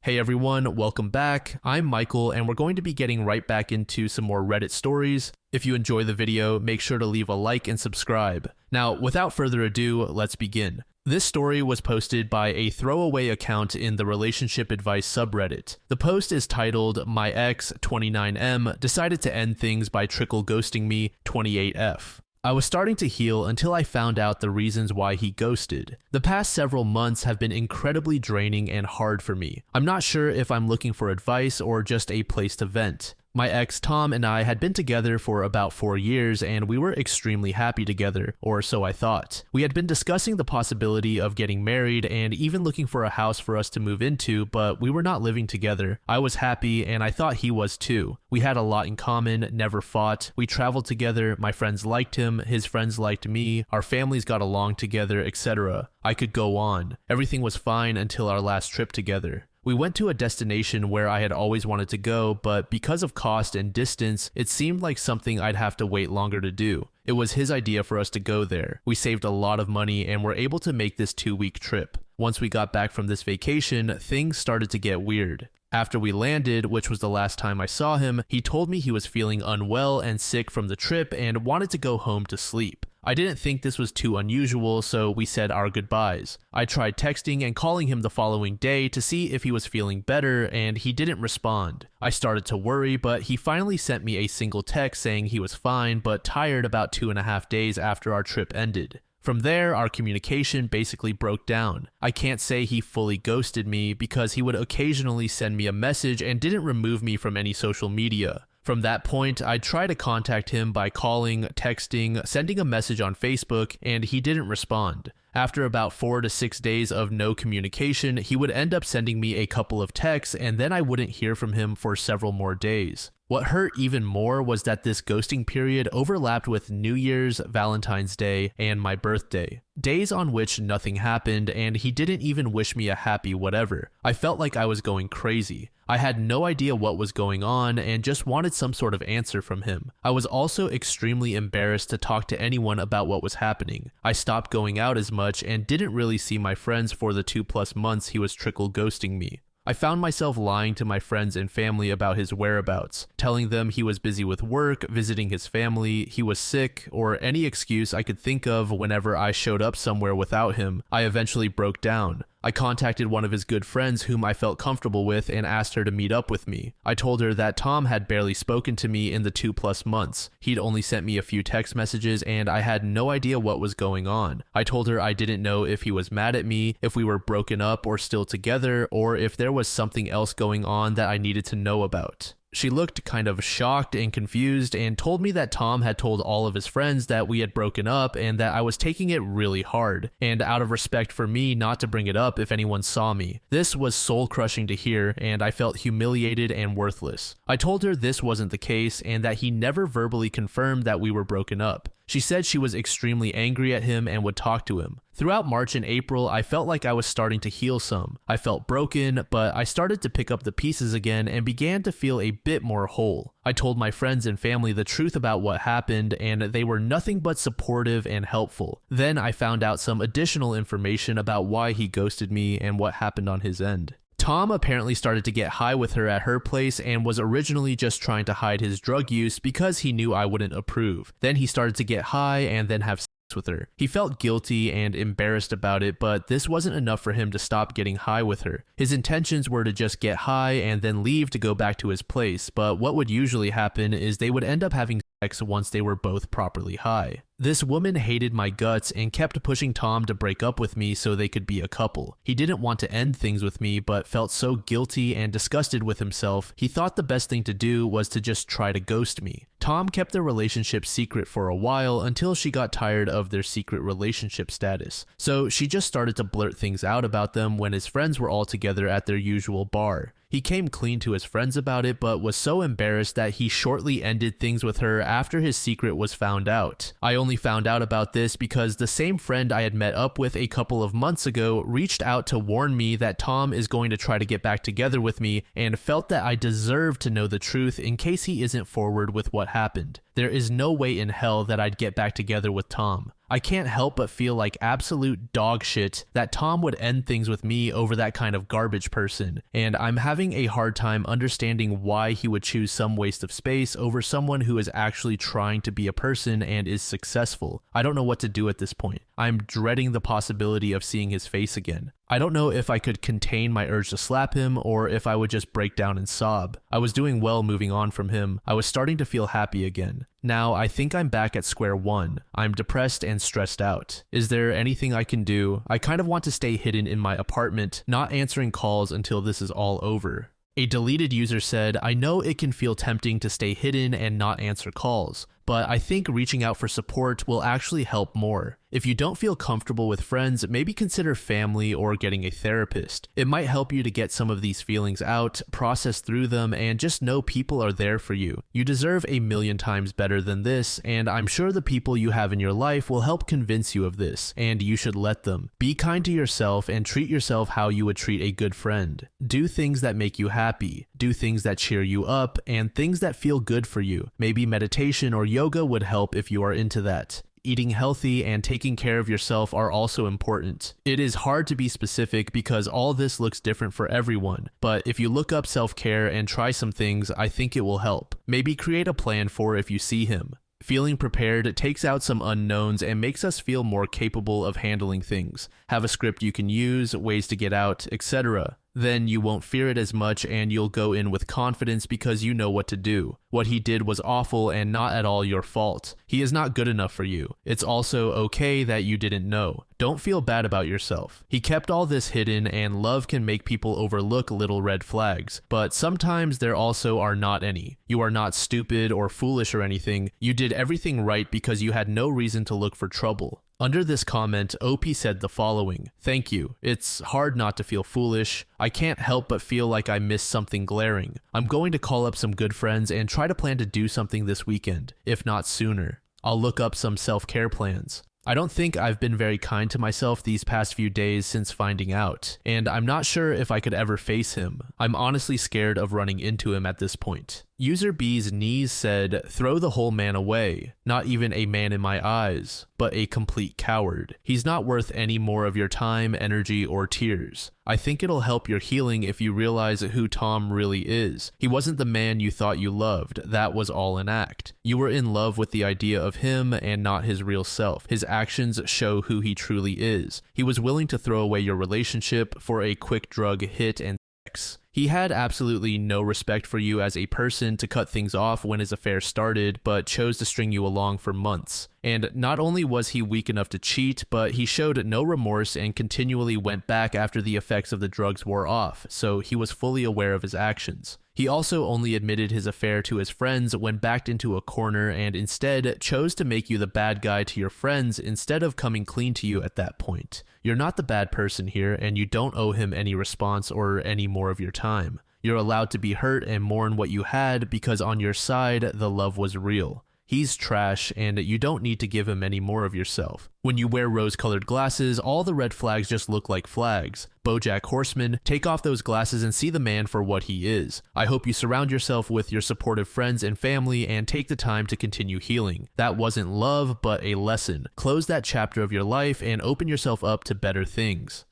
Hey everyone, welcome back. I'm Michael and we're going to be getting right back into some more Reddit stories. If you enjoy the video, make sure to leave a like and subscribe. Now, without further ado, let's begin. This story was posted by a throwaway account in the relationship advice subreddit. The post is titled, "My ex, 29M, decided to end things by trickle ghosting me, 28F. I was starting to heal until I found out the reasons why he ghosted. The past several months have been incredibly draining and hard for me. I'm not sure if I'm looking for advice or just a place to vent. My ex Tom and I had been together for about 4 years and we were extremely happy together, or so I thought. We had been discussing the possibility of getting married and even looking for a house for us to move into, but we were not living together. I was happy and I thought he was too. We had a lot in common, never fought. We traveled together, my friends liked him, his friends liked me, our families got along together, etc. I could go on. Everything was fine until our last trip together. We went to a destination where I had always wanted to go, but because of cost and distance, it seemed like something I'd have to wait longer to do. It was his idea for us to go there. We saved a lot of money and were able to make this 2-week trip. Once we got back from this vacation, things started to get weird. After we landed, which was the last time I saw him, he told me he was feeling unwell and sick from the trip and wanted to go home to sleep. I didn't think this was too unusual, so we said our goodbyes. I tried texting and calling him the following day to see if he was feeling better, and he didn't respond. I started to worry, but he finally sent me a single text saying he was fine but tired about 2.5 days after our trip ended. From there, our communication basically broke down. I can't say he fully ghosted me because he would occasionally send me a message and didn't remove me from any social media. From that point, I'd try to contact him by calling, texting, sending a message on Facebook, and he didn't respond. After about 4 to 6 days of no communication, he would end up sending me a couple of texts and then I wouldn't hear from him for several more days. What hurt even more was that this ghosting period overlapped with New Year's, Valentine's Day, and my birthday. Days on which nothing happened and he didn't even wish me a happy whatever. I felt like I was going crazy. I had no idea what was going on and just wanted some sort of answer from him. I was also extremely embarrassed to talk to anyone about what was happening. I stopped going out as much and didn't really see my friends for the 2+ months he was trickle ghosting me. I found myself lying to my friends and family about his whereabouts, telling them he was busy with work, visiting his family, he was sick, or any excuse I could think of whenever I showed up somewhere without him. I eventually broke down. I contacted one of his good friends whom I felt comfortable with and asked her to meet up with me. I told her that Tom had barely spoken to me in the 2+ months. He'd only sent me a few text messages and I had no idea what was going on. I told her I didn't know if he was mad at me, if we were broken up or still together, or if there was something else going on that I needed to know about. She looked kind of shocked and confused and told me that Tom had told all of his friends that we had broken up and that I was taking it really hard, and out of respect for me not to bring it up if anyone saw me. This was soul-crushing to hear and I felt humiliated and worthless. I told her this wasn't the case and that he never verbally confirmed that we were broken up. She said she was extremely angry at him and would talk to him. Throughout March and April, I felt like I was starting to heal some. I felt broken, but I started to pick up the pieces again and began to feel a bit more whole. I told my friends and family the truth about what happened, and they were nothing but supportive and helpful. Then I found out some additional information about why he ghosted me and what happened on his end. Tom apparently started to get high with her at her place and was originally just trying to hide his drug use because he knew I wouldn't approve. Then he started to get high and then have sex with her. He felt guilty and embarrassed about it, but this wasn't enough for him to stop getting high with her. His intentions were to just get high and then leave to go back to his place, but what would usually happen is they would end up having sex once they were both properly high. This woman hated my guts and kept pushing Tom to break up with me so they could be a couple. He didn't want to end things with me but felt so guilty and disgusted with himself, he thought the best thing to do was to just try to ghost me. Tom kept their relationship secret for a while until she got tired of their secret relationship status. So she just started to blurt things out about them when his friends were all together at their usual bar. He came clean to his friends about it but was so embarrassed that he shortly ended things with her after his secret was found out. I only found out about this because the same friend I had met up with a couple of months ago reached out to warn me that Tom is going to try to get back together with me and felt that I deserved to know the truth in case he isn't forward with what happened. There is no way in hell that I'd get back together with Tom. I can't help but feel like absolute dog shit that Tom would end things with me over that kind of garbage person, and I'm having a hard time understanding why he would choose some waste of space over someone who is actually trying to be a person and is successful. I don't know what to do at this point. I'm dreading the possibility of seeing his face again. I don't know if I could contain my urge to slap him or if I would just break down and sob. I was doing well moving on from him. I was starting to feel happy again. Now I think I'm back at square one. I'm depressed and stressed out. Is there anything I can do? I kind of want to stay hidden in my apartment, not answering calls until this is all over. A deleted user said, I know it can feel tempting to stay hidden and not answer calls, but I think reaching out for support will actually help more. If you don't feel comfortable with friends, maybe consider family or getting a therapist. It might help you to get some of these feelings out, process through them, and just know people are there for you. You deserve a million times better than this, and I'm sure the people you have in your life will help convince you of this, and you should let them. Be kind to yourself and treat yourself how you would treat a good friend. Do things that make you happy. Do things that cheer you up, and things that feel good for you. Maybe meditation or yoga would help if you are into that. Eating healthy and taking care of yourself are also important. It is hard to be specific because all this looks different for everyone, but if you look up self-care and try some things, I think it will help. Maybe create a plan for if you see him. Feeling prepared takes out some unknowns and makes us feel more capable of handling things. Have a script you can use, ways to get out, etc. Then you won't fear it as much and you'll go in with confidence because you know what to do. What he did was awful and not at all your fault. He is not good enough for you. It's also okay that you didn't know. Don't feel bad about yourself. He kept all this hidden, and love can make people overlook little red flags, but sometimes there also are not any. You are not stupid or foolish or anything. You did everything right because you had no reason to look for trouble. Under this comment, OP said the following, "Thank you. It's hard not to feel foolish. I can't help but feel like I missed something glaring. I'm going to call up some good friends and try to plan to do something this weekend, if not sooner. I'll look up some self-care plans. I don't think I've been very kind to myself these past few days since finding out, and I'm not sure if I could ever face him. I'm honestly scared of running into him at this point." User B's knees said, "Throw the whole man away. Not even a man in my eyes, but a complete coward. He's not worth any more of your time, energy, or tears. I think it'll help your healing if you realize who Tom really is. He wasn't the man you thought you loved. That was all an act. You were in love with the idea of him and not his real self. His actions show who he truly is. He was willing to throw away your relationship for a quick drug hit and sex. He had absolutely no respect for you as a person to cut things off when his affair started, but chose to string you along for months. And not only was he weak enough to cheat, but he showed no remorse and continually went back after the effects of the drugs wore off, so he was fully aware of his actions. He also only admitted his affair to his friends when backed into a corner and instead chose to make you the bad guy to your friends instead of coming clean to you at that point. You're not the bad person here, and you don't owe him any response or any more of your time. You're allowed to be hurt and mourn what you had because on your side, the love was real. He's trash, and you don't need to give him any more of yourself. When you wear rose-colored glasses, all the red flags just look like flags. BoJack Horseman, take off those glasses and see the man for what he is. I hope you surround yourself with your supportive friends and family and take the time to continue healing. That wasn't love, but a lesson. Close that chapter of your life and open yourself up to better things."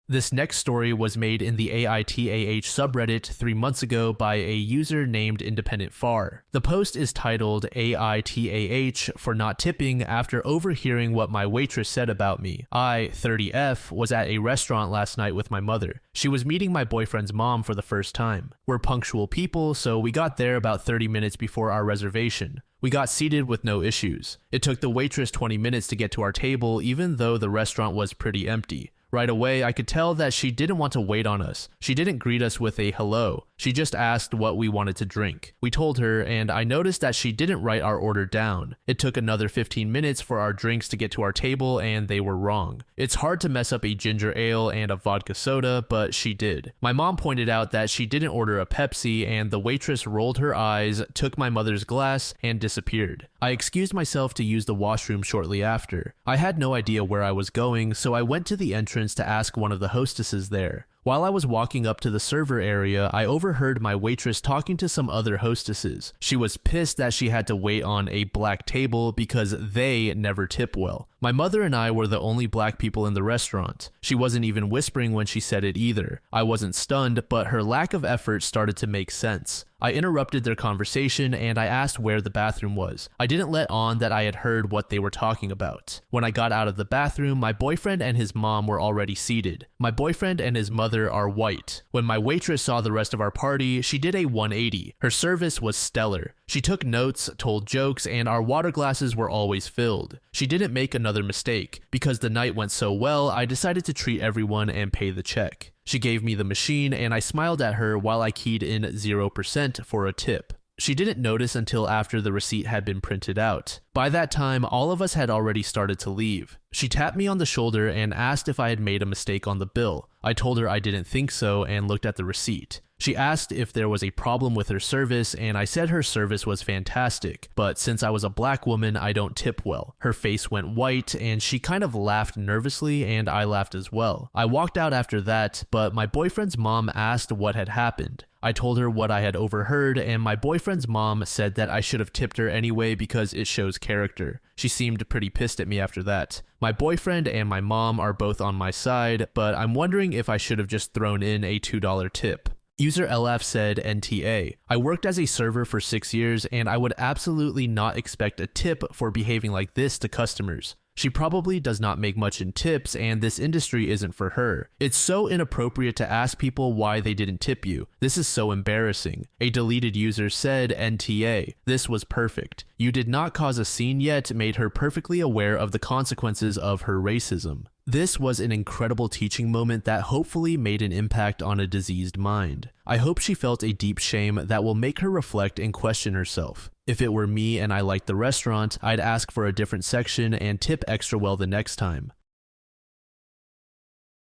This next story was made in the AITAH subreddit 3 months ago by a user named Independent Far. The post is titled AITAH for not tipping after overhearing what my waitress said about me. I, 30F, was at a restaurant last night with my mother. She was meeting my boyfriend's mom for the first time. We're punctual people, so we got there about 30 minutes before our reservation. We got seated with no issues. It took the waitress 20 minutes to get to our table, even though the restaurant was pretty empty. Right away, I could tell that she didn't want to wait on us. She didn't greet us with a hello. She just asked what we wanted to drink. We told her, and I noticed that she didn't write our order down. It took another 15 minutes for our drinks to get to our table, and they were wrong. It's hard to mess up a ginger ale and a vodka soda, but she did. My mom pointed out that she didn't order a Pepsi, and the waitress rolled her eyes, took my mother's glass, and disappeared. I excused myself to use the washroom shortly after. I had no idea where I was going, so I went to the entrance to ask one of the hostesses there. While I was walking up to the server area, I overheard my waitress talking to some other hostesses. She was pissed that she had to wait on a black table because they never tip well. My mother and I were the only black people in the restaurant. She wasn't even whispering when she said it either. I wasn't stunned, but her lack of effort started to make sense. I interrupted their conversation and I asked where the bathroom was. I didn't let on that I had heard what they were talking about. When I got out of the bathroom, my boyfriend and his mom were already seated. My boyfriend and his mother are white. When my waitress saw the rest of our party, she did a 180. Her service was stellar. She took notes, told jokes, and our water glasses were always filled. She didn't make another mistake. Because the night went so well, I decided to treat everyone and pay the check. She gave me the machine and I smiled at her while I keyed in 0% for a tip. She didn't notice until after the receipt had been printed out. By that time, all of us had already started to leave. She tapped me on the shoulder and asked if I had made a mistake on the bill. I told her I didn't think so and looked at the receipt. She asked if there was a problem with her service and I said her service was fantastic, but since I was a black woman, I don't tip well. Her face went white and she kind of laughed nervously and I laughed as well. I walked out after that, but my boyfriend's mom asked what had happened. I told her what I had overheard and my boyfriend's mom said that I should have tipped her anyway because it shows character. She seemed pretty pissed at me after that. My boyfriend and my mom are both on my side, but I'm wondering if I should have just thrown in a $2 tip. User LF said NTA. I worked as a server for 6 years and I would absolutely not expect a tip for behaving like this to customers. She probably does not make much in tips and this industry isn't for her. It's so inappropriate to ask people why they didn't tip you. This is so embarrassing. A deleted user said NTA. This was perfect. You did not cause a scene yet made her perfectly aware of the consequences of her racism. This was an incredible teaching moment that hopefully made an impact on a diseased mind. I hope she felt a deep shame that will make her reflect and question herself. If it were me and I liked the restaurant, I'd ask for a different section and tip extra well the next time.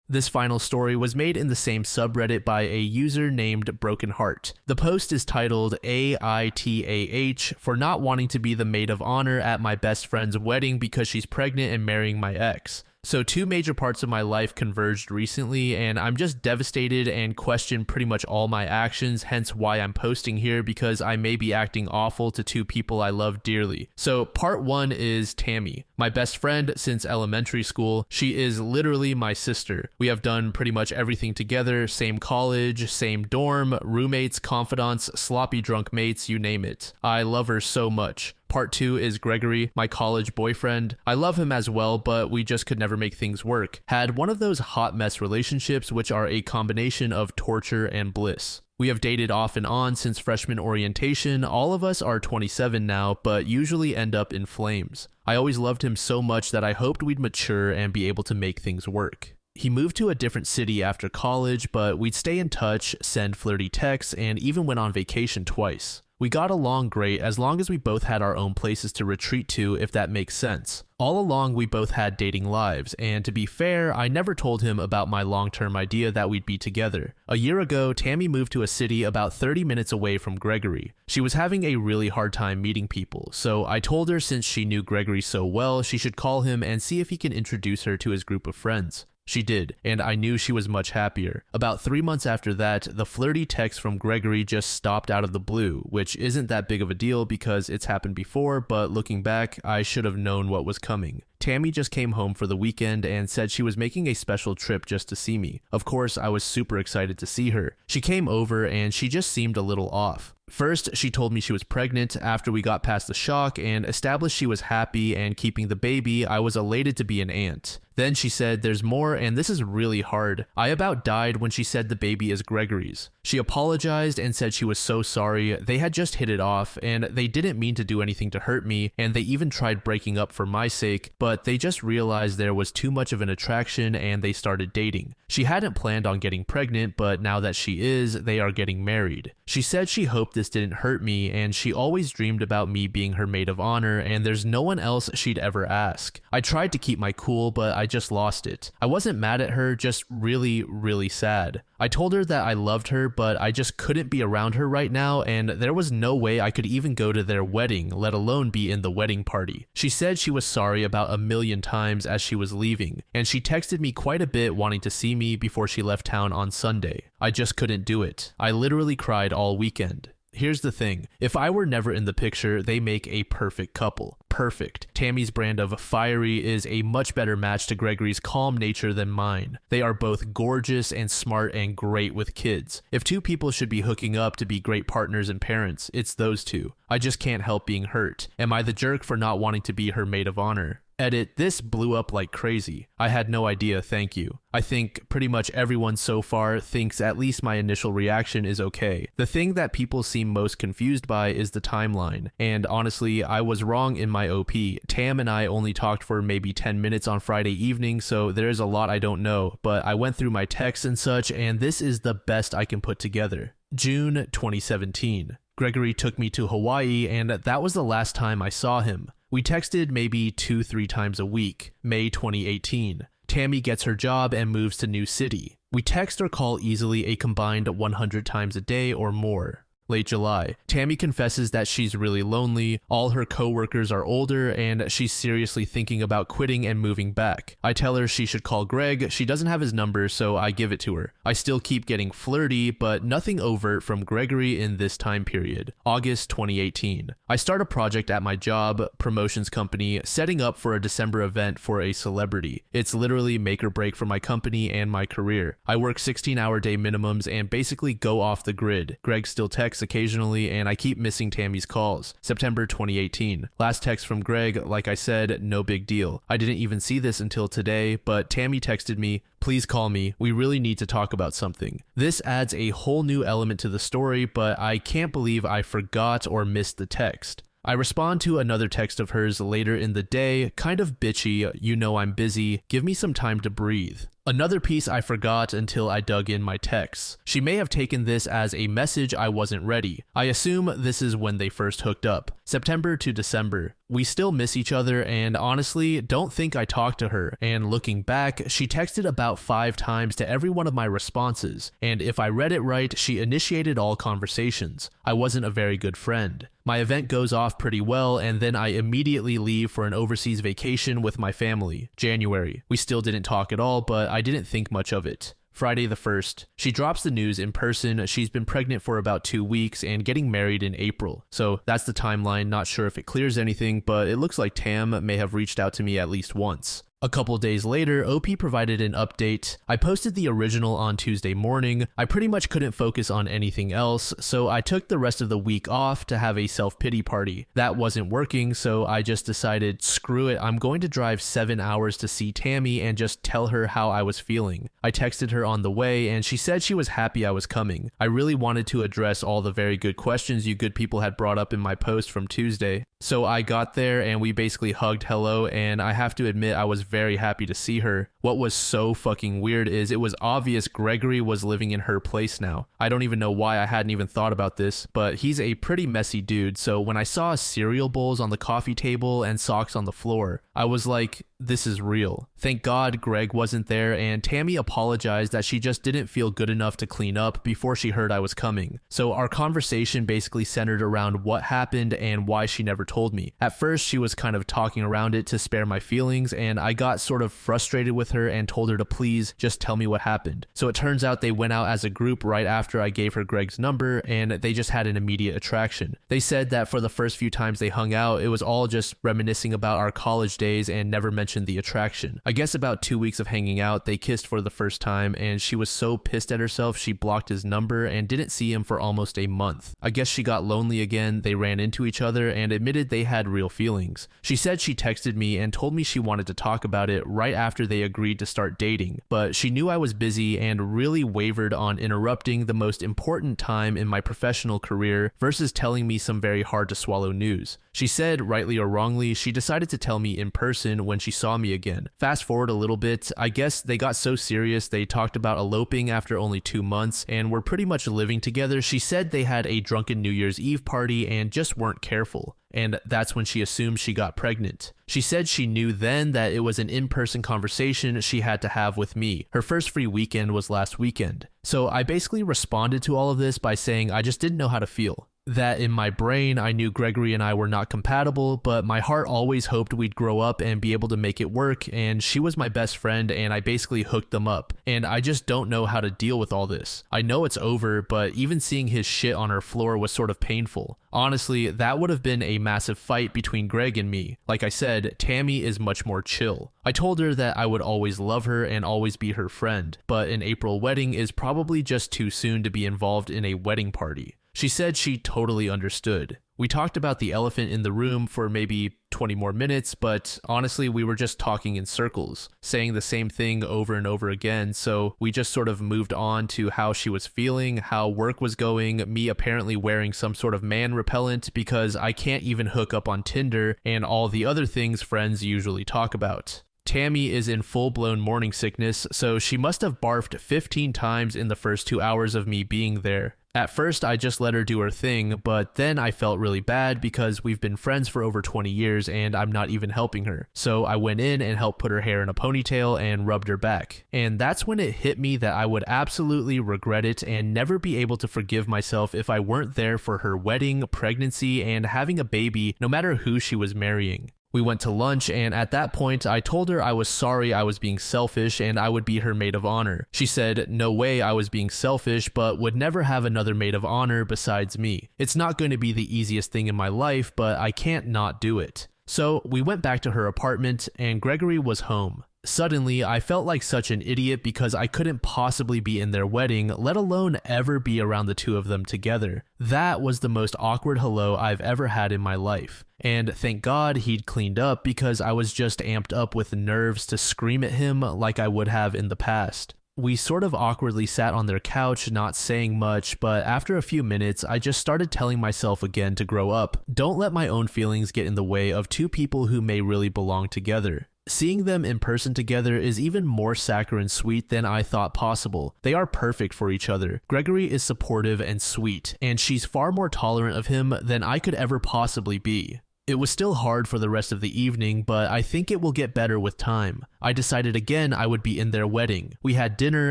This final story was made in the same subreddit by a user named Broken Heart. The post is titled AITAH for not wanting to be the maid of honor at my best friend's wedding because she's pregnant and marrying my ex. So two major parts of my life converged recently and I'm just devastated and question pretty much all my actions, hence why I'm posting here because I may be acting awful to two people I love dearly. So part one is Tammy, my best friend since elementary school. She is literally my sister. We have done pretty much everything together, same college, same dorm, roommates, confidants, sloppy drunk mates, you name it. I love her so much. Part two is Gregory, my college boyfriend. I love him as well, but we just could never make things work. Had one of those hot mess relationships which are a combination of torture and bliss. We have dated off and on since freshman orientation. All of us are 27 now, but usually end up in flames. I always loved him so much that I hoped we'd mature and be able to make things work. He moved to a different city after college, but we'd stay in touch, send flirty texts, and even went on vacation twice. We got along great as long as we both had our own places to retreat to, if that makes sense. All along, we both had dating lives, and to be fair, I never told him about my long-term idea that we'd be together. A year ago, Tammy moved to a city about 30 minutes away from Gregory. She was having a really hard time meeting people, so I told her since she knew Gregory so well, she should call him and see if he can introduce her to his group of friends. She did, and I knew she was much happier. About 3 months after that, the flirty text from Gregory just stopped out of the blue, which isn't that big of a deal because it's happened before, but looking back, I should have known what was coming. Tammy just came home for the weekend and said she was making a special trip just to see me. Of course, I was super excited to see her. She came over and she just seemed a little off. First, she told me she was pregnant. After we got past the shock and established she was happy and keeping the baby, I was elated to be an aunt. Then she said there's more and this is really hard. I about died when she said the baby is Gregory's. She apologized and said she was so sorry. They had just hit it off and they didn't mean to do anything to hurt me, and they even tried breaking up for my sake, but they just realized there was too much of an attraction and they started dating. She hadn't planned on getting pregnant, but now that she is, they are getting married. She said she hoped this didn't hurt me, and she always dreamed about me being her maid of honor, and there's no one else she'd ever ask. I tried to keep my cool, but I just lost it. I wasn't mad at her, just really sad. I told her that I loved her, but I just couldn't be around her right now, and there was no way I could even go to their wedding, let alone be in the wedding party. She said she was sorry about a million times as she was leaving, and she texted me quite a bit wanting to see me before she left town on Sunday. I just couldn't do it. I literally cried all weekend. Here's the thing, if I were never in the picture, they make a perfect couple. Perfect. Tammy's brand of fiery is a much better match to Gregory's calm nature than mine. They are both gorgeous and smart and great with kids. If two people should be hooking up to be great partners and parents, it's those two. I just can't help being hurt. Am I the jerk for not wanting to be her maid of honor? Edit, this blew up like crazy. I had no idea, thank you. I think pretty much everyone so far thinks at least my initial reaction is okay. The thing that people seem most confused by is the timeline. And honestly, I was wrong in my OP. Tam and I only talked for maybe 10 minutes on Friday evening, so there's a lot I don't know, but I went through my texts and such, and this is the best I can put together. June 2017. Gregory took me to Hawaii, and that was the last time I saw him. We texted maybe 2-3 times a week. May 2018. Tammy gets her job and moves to new city. We text or call easily a combined 100 times a day or more. Late July. Tammy confesses that she's really lonely, all her coworkers are older, and she's seriously thinking about quitting and moving back. I tell her she should call Greg. She doesn't have his number, so I give it to her. I still keep getting flirty, but nothing overt from Gregory in this time period. August 2018. I start a project at my job, promotions company, setting up for a December event for a celebrity. It's literally make or break for my company and my career. I work 16-hour day minimums and basically go off the grid. Greg still texts occasionally, and I keep missing Tammy's calls. September 2018. Last text from Greg, like I said, no big deal. I didn't even see this until today, but Tammy texted me, "Please call me. We really need to talk about something." This adds a whole new element to the story, but I can't believe I forgot or missed the text. I respond to another text of hers later in the day, kind of bitchy, "You know I'm busy, give me some time to breathe." Another piece I forgot until I dug in my texts. She may have taken this as a message I wasn't ready. I assume this is when they first hooked up. September to December. We still miss each other, and honestly, don't think I talked to her, and looking back, she texted about 5 times to every one of my responses, and if I read it right, she initiated all conversations. I wasn't a very good friend. My event goes off pretty well, and then I immediately leave for an overseas vacation with my family. January. We still didn't talk at all, but I didn't think much of it. Friday the 1st. She drops the news in person. She's been pregnant for about 2 weeks and getting married in April. So that's the timeline. Not sure if it clears anything, but it looks like Tam may have reached out to me at least once. A couple days later, OP provided an update. I posted the original on Tuesday morning. I pretty much couldn't focus on anything else, so I took the rest of the week off to have a self-pity party. That wasn't working, so I just decided, screw it, I'm going to drive 7 hours to see Tammy and just tell her how I was feeling. I texted her on the way, and she said she was happy I was coming. I really wanted to address all the very good questions you good people had brought up in my post from Tuesday. So I got there and we basically hugged hello, and I have to admit I was very happy to see her. What was so fucking weird is it was obvious Gregory was living in her place now. I don't even know why I hadn't even thought about this, but he's a pretty messy dude, so when I saw cereal bowls on the coffee table and socks on the floor, I was like, this is real. Thank God Greg wasn't there, and Tammy apologized that she just didn't feel good enough to clean up before she heard I was coming. So our conversation basically centered around what happened and why she never told me. At first, she was kind of talking around it to spare my feelings, and I got sort of frustrated with her and told her to please just tell me what happened. So it turns out they went out as a group right after I gave her Greg's number, and they just had an immediate attraction. They said that for the first few times they hung out, it was all just reminiscing about our college days and never mentioned the attraction. I guess about 2 weeks of hanging out, they kissed for the first time, and she was so pissed at herself she blocked his number and didn't see him for almost a month. I guess she got lonely again, they ran into each other and admitted they had real feelings. She said she texted me and told me she wanted to talk about it right after they agreed to start dating, but she knew I was busy and really wavered on interrupting the most important time in my professional career versus telling me some very hard to swallow news. She said, rightly or wrongly, she decided to tell me in person when she saw me again. Fast forward a little bit, I guess they got so serious they talked about eloping after only 2 months and were pretty much living together. She said they had a drunken New Year's Eve party and just weren't careful. And that's when she assumed she got pregnant. She said she knew then that it was an in-person conversation she had to have with me. Her first free weekend was last weekend. So I basically responded to all of this by saying I just didn't know how to feel. That in my brain, I knew Gregory and I were not compatible, but my heart always hoped we'd grow up and be able to make it work, and she was my best friend and I basically hooked them up. And I just don't know how to deal with all this. I know it's over, but even seeing his shit on her floor was sort of painful. Honestly, that would have been a massive fight between Greg and me. Like I said, Tammy is much more chill. I told her that I would always love her and always be her friend, but an April wedding is probably just too soon to be involved in a wedding party. She said she totally understood. We talked about the elephant in the room for maybe 20 more minutes, but honestly, we were just talking in circles, saying the same thing over and over again, so we just sort of moved on to how she was feeling, how work was going, me apparently wearing some sort of man repellent because I can't even hook up on Tinder, and all the other things friends usually talk about. Tammy is in full-blown morning sickness, so she must have barfed 15 times in the first 2 hours of me being there. At first, I just let her do her thing, but then I felt really bad because we've been friends for over 20 years and I'm not even helping her. So I went in and helped put her hair in a ponytail and rubbed her back. And that's when it hit me that I would absolutely regret it and never be able to forgive myself if I weren't there for her wedding, pregnancy, and having a baby, no matter who she was marrying. We went to lunch, and at that point, I told her I was sorry I was being selfish and I would be her maid of honor. She said no way I was being selfish, but would never have another maid of honor besides me. It's not going to be the easiest thing in my life, but I can't not do it. So we went back to her apartment, and Gregory was home. Suddenly, I felt like such an idiot because I couldn't possibly be in their wedding, let alone ever be around the two of them together. That was the most awkward hello I've ever had in my life. And thank God he'd cleaned up because I was just amped up with nerves to scream at him like I would have in the past. We sort of awkwardly sat on their couch, not saying much, but after a few minutes, I just started telling myself again to grow up. Don't let my own feelings get in the way of two people who may really belong together. Seeing them in person together is even more saccharine sweet than I thought possible. They are perfect for each other. Gregory is supportive and sweet, and she's far more tolerant of him than I could ever possibly be. It was still hard for the rest of the evening, but I think it will get better with time. I decided again I would be in their wedding. We had dinner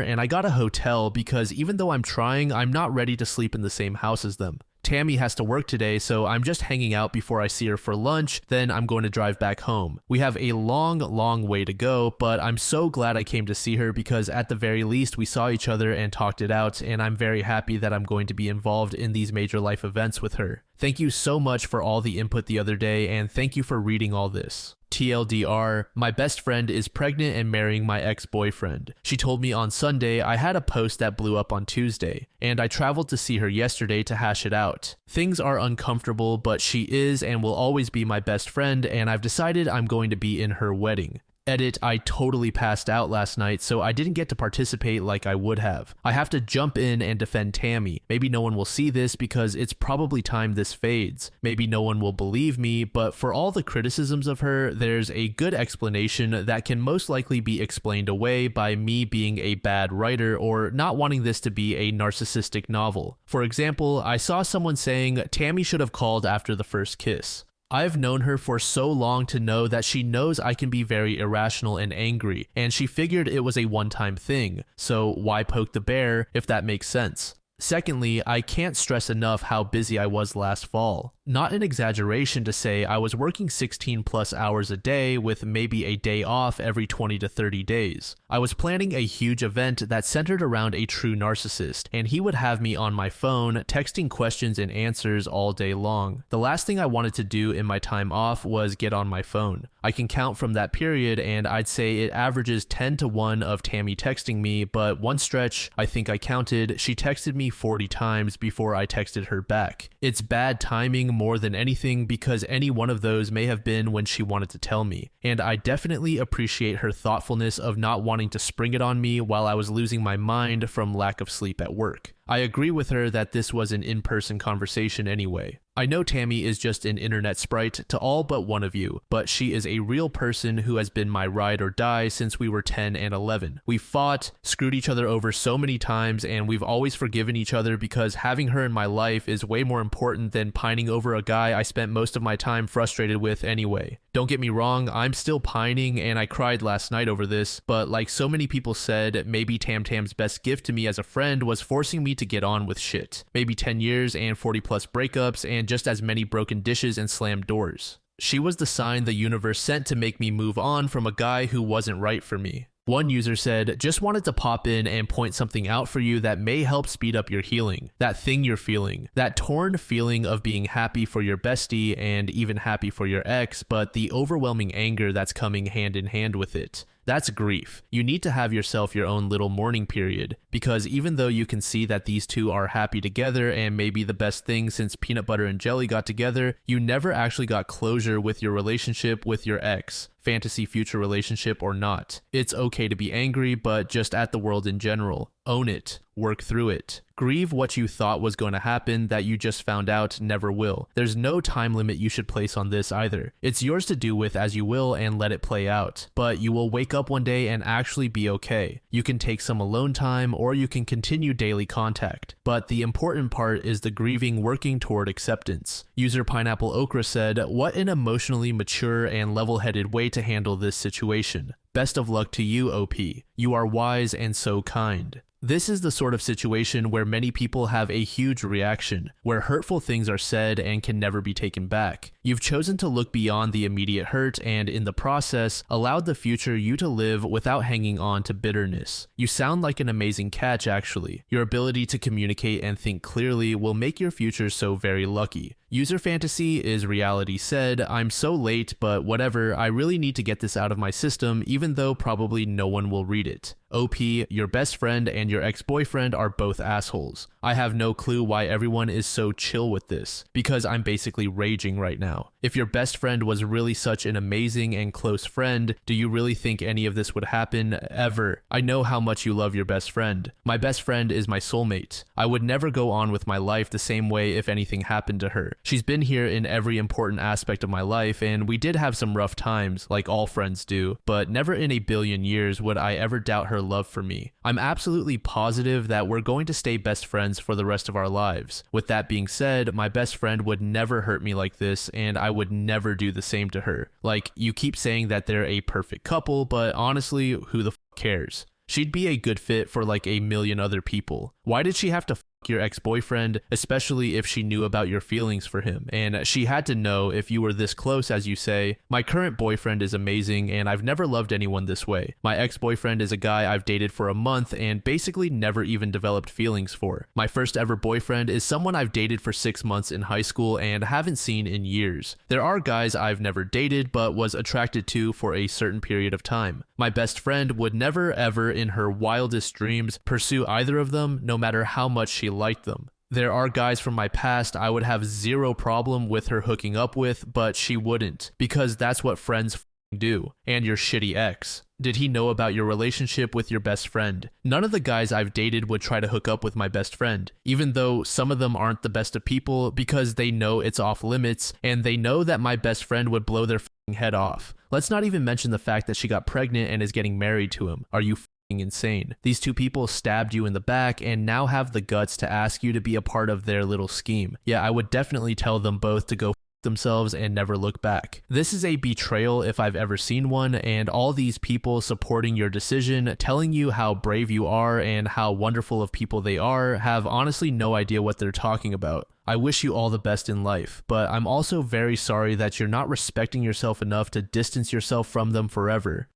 and I got a hotel because even though I'm trying, I'm not ready to sleep in the same house as them. Tammy has to work today, so I'm just hanging out before I see her for lunch, then I'm going to drive back home. We have a long way to go, but I'm so glad I came to see her because at the very least we saw each other and talked it out, and I'm very happy that I'm going to be involved in these major life events with her. Thank you so much for all the input the other day, and thank you for reading all this. TLDR, my best friend is pregnant and marrying my ex-boyfriend. She told me on Sunday I had a post that blew up on Tuesday, and I traveled to see her yesterday to hash it out. Things are uncomfortable, but she is and will always be my best friend, and I've decided I'm going to be in her wedding. Edit, I totally passed out last night, so I didn't get to participate like I would have. I have to jump in and defend Tammy. Maybe no one will see this because it's probably time this fades. Maybe no one will believe me, but for all the criticisms of her, there's a good explanation that can most likely be explained away by me being a bad writer or not wanting this to be a narcissistic novel. For example, I saw someone saying Tammy should have called after the first kiss. I've known her for so long to know that she knows I can be very irrational and angry, and she figured it was a one-time thing, so why poke the bear if that makes sense? Secondly, I can't stress enough how busy I was last fall. Not an exaggeration to say I was working 16 plus hours a day with maybe a day off every 20 to 30 days. I was planning a huge event that centered around a true narcissist, and he would have me on my phone texting questions and answers all day long. The last thing I wanted to do in my time off was get on my phone. I can count from that period, and I'd say it averages 10 to 1 of Tammy texting me, but one stretch, I think I counted, she texted me 40 times before I texted her back. It's bad timing more than anything because any one of those may have been when she wanted to tell me, and I definitely appreciate her thoughtfulness of not wanting to spring it on me while I was losing my mind from lack of sleep at work. I agree with her that this was an in-person conversation anyway. I know Tammy is just an internet sprite to all but one of you, but she is a real person who has been my ride or die since we were 10 and 11. We fought, screwed each other over so many times, and we've always forgiven each other because having her in my life is way more important than pining over a guy I spent most of my time frustrated with anyway. Don't get me wrong, I'm still pining and I cried last night over this, but like so many people said, maybe Tam Tam's best gift to me as a friend was forcing me to get on with shit. Maybe 10 years and 40 plus breakups and just as many broken dishes and slammed doors. She was the sign the universe sent to make me move on from a guy who wasn't right for me. One user said, just wanted to pop in and point something out for you that may help speed up your healing. That thing you're feeling. That torn feeling of being happy for your bestie and even happy for your ex, but the overwhelming anger that's coming hand in hand with it. That's grief. You need to have yourself your own little mourning period, because even though you can see that these two are happy together and may be the best thing since peanut butter and jelly got together, you never actually got closure with your relationship with your ex, fantasy future relationship or not. It's okay to be angry, but just at the world in general. Own it. Work through it. Grieve what you thought was going to happen that you just found out never will. There's no time limit you should place on this either. It's yours to do with as you will and let it play out. But you will wake up one day and actually be okay. You can take some alone time or you can continue daily contact. But the important part is the grieving working toward acceptance. User Pineapple Okra said, what an emotionally mature and level-headed way to handle this situation. Best of luck to you, OP. You are wise and so kind. This is the sort of situation where many people have a huge reaction, where hurtful things are said and can never be taken back. You've chosen to look beyond the immediate hurt and, in the process, allowed the future you to live without hanging on to bitterness. You sound like an amazing catch, actually. Your ability to communicate and think clearly will make your future so very lucky. User Fantasy is reality said, I'm so late, but whatever, I really need to get this out of my system even though probably no one will read it. OP, your best friend and your ex-boyfriend are both assholes. I have no clue why everyone is so chill with this, because I'm basically raging right now. If your best friend was really such an amazing and close friend, do you really think any of this would happen, ever? I know how much you love your best friend. My best friend is my soulmate. I would never go on with my life the same way if anything happened to her. She's been here in every important aspect of my life, and we did have some rough times, like all friends do, but never in a billion years would I ever doubt her love for me. I'm absolutely positive that we're going to stay best friends for the rest of our lives. With that being said, my best friend would never hurt me like this, and I would never do the same to her. Like, you keep saying that they're a perfect couple, but honestly, who the f cares? She'd be a good fit for like a million other people. Why did she have to your ex-boyfriend, especially if she knew about your feelings for him? And she had to know if you were this close, as you say. My current boyfriend is amazing and I've never loved anyone this way. My ex-boyfriend is a guy I've dated for a month and basically never even developed feelings for. My first ever boyfriend is someone I've dated for 6 months in high school and haven't seen in years. There are guys I've never dated but was attracted to for a certain period of time. My best friend would never ever in her wildest dreams pursue either of them, no matter how much she liked them. There are guys from my past I would have zero problem with her hooking up with, but she wouldn't, because that's what friends do. And your shitty ex. Did he know about your relationship with your best friend? None of the guys I've dated would try to hook up with my best friend, even though some of them aren't the best of people because they know it's off limits and they know that my best friend would blow their head off. Let's not even mention the fact that she got pregnant and is getting married to him. Are you insane? These two people stabbed you in the back and now have the guts to ask you to be a part of their little scheme. Yeah, I would definitely tell them both to go themselves and never look back. This is a betrayal if I've ever seen one, and all these people supporting your decision, telling you how brave you are and how wonderful of people they are, have honestly no idea what they're talking about. I wish you all the best in life, but I'm also very sorry that you're not respecting yourself enough to distance yourself from them forever.